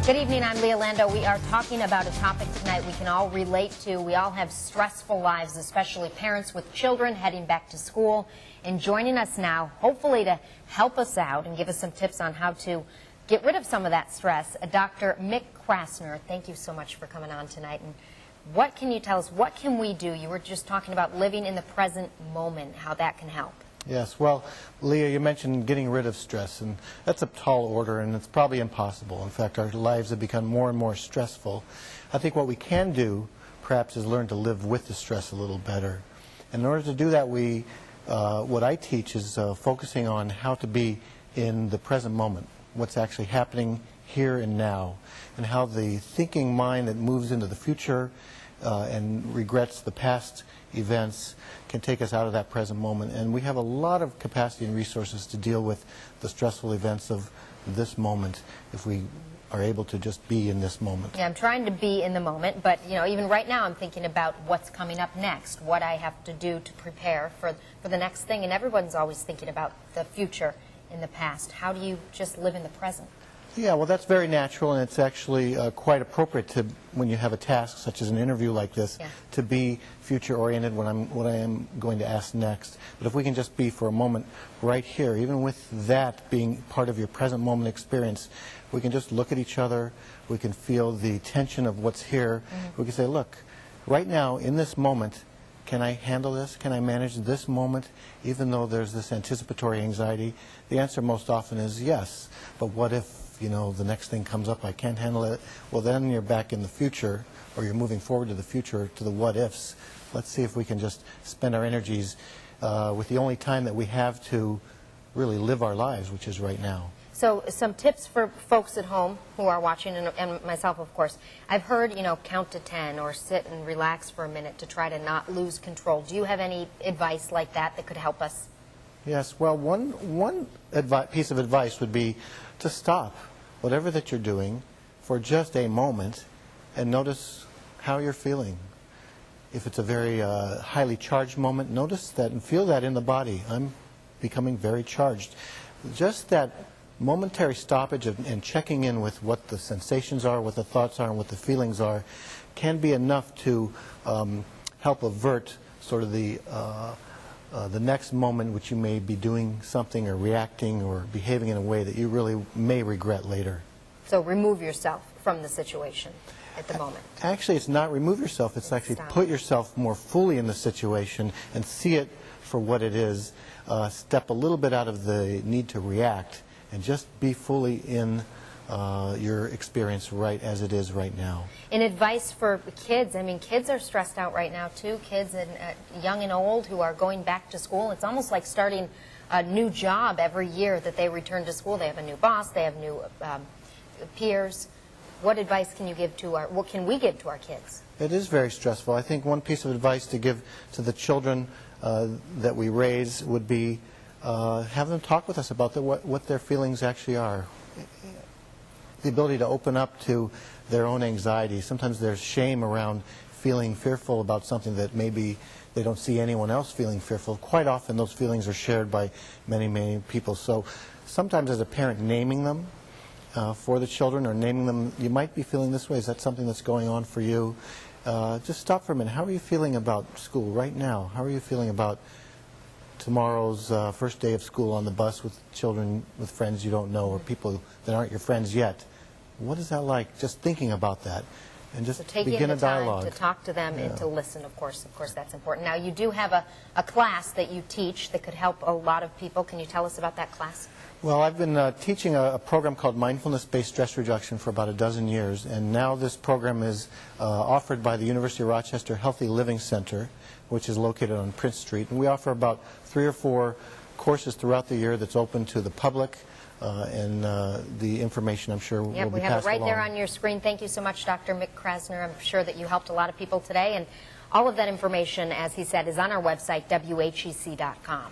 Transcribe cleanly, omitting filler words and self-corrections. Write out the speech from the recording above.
Good evening, I'm Leah Lando. We are talking about a topic tonight we can all relate to. We all have stressful lives, especially parents with children heading back to school. And joining us now, hopefully to help us out and give us some tips on how to get rid of some of that stress, Dr. Mick Krasner. Thank you so much for coming on tonight. And what can you tell us? What can we do? You were just talking about living in the present moment, how that can help. Yes, well, Leah, you mentioned getting rid of stress, and that's a tall order, and it's probably impossible. In fact, our lives have become more and more stressful. I think what we can do, perhaps, is learn to live with the stress a little better. And in order to do that, what I teach is focusing on how to be in the present moment, what's actually happening here and now, and how the thinking mind that moves into the future and regrets the past events can take us out of that present moment. And we have a lot of capacity and resources to deal with the stressful events of this moment if we are able to just be in this moment. Yeah, I'm trying to be in the moment, but you know, even right now I'm thinking about what's coming up next, what I have to do to prepare for the next thing, and everyone's always thinking about the future in the past. How do you just live in the present? Yeah, well, that's very natural, and it's actually quite appropriate to, when you have a task such as an interview like this, to be future-oriented what I am going to ask next. But if we can just be for a moment right here, even with that being part of your present moment experience, we can just look at each other, we can feel the tension of what's here, we can say, look, right now, in this moment, can I handle this? Can I manage this moment, even though there's this anticipatory anxiety? The answer most often is yes, but what if, you know, the next thing comes up, I can't handle it? Well, then you're back in the future, or you're moving forward to the future, to the what-ifs. Let's see if we can just spend our energies with the only time that we have to really live our lives, which is right now. So some tips for folks at home who are watching, and myself, of course. I've heard, you know, count to 10 or sit and relax for a minute to try to not lose control. Do you have any advice like that that could help us? Yes, well, one piece of advice would be to stop whatever that you're doing for just a moment and notice how you're feeling. If it's a very highly charged moment, notice that and feel that in the body. I'm becoming very charged. Just that momentary stoppage and checking in with what the sensations are, what the thoughts are, and what the feelings are can be enough to help avert sort of the next moment which you may be doing something or reacting or behaving in a way that you really may regret later. So remove yourself from the situation at the moment. Actually, it's not remove yourself, it's actually put yourself more fully in the situation and see it for what it is. Step a little bit out of the need to react and just be fully in your experience right as it is right now. And advice for kids, I mean, kids are stressed out right now too, kids and young and old who are going back to school. It's almost like starting a new job every year that they return to school. They have a new boss, they have new peers. What advice can you give to what can we give to our kids? It is very stressful. I think one piece of advice to give to the children that we raise would be have them talk with us about what their feelings actually are. The ability to open up to their own anxiety. Sometimes there's shame around feeling fearful about something that maybe they don't see anyone else feeling fearful. Quite often those feelings are shared by many, many people. So sometimes as a parent, naming them for the children, or naming them, you might be feeling this way. Is that something that's going on for you? Just stop for a minute. How are you feeling about school right now? How are you feeling about tomorrow's first day of school on the bus with children, with friends you don't know, or people that aren't your friends yet? What is that like? Just thinking about that, and just begin a dialogue. To talk to them and to listen, of course that's important. Now, you do have a class that you teach that could help a lot of people. Can you tell us about that class? Well, I've been teaching a program called Mindfulness-Based Stress Reduction for about a dozen years, and now this program is offered by the University of Rochester Healthy Living Center, which is located on Prince Street. And we offer about 3 or 4 courses throughout the year that's open to the public, and the information, I'm sure, will be passed along. We have it right there on your screen. Thank you so much, Dr. Mick Krasner. I'm sure that you helped a lot of people today, and all of that information, as he said, is on our website, WHEC.com.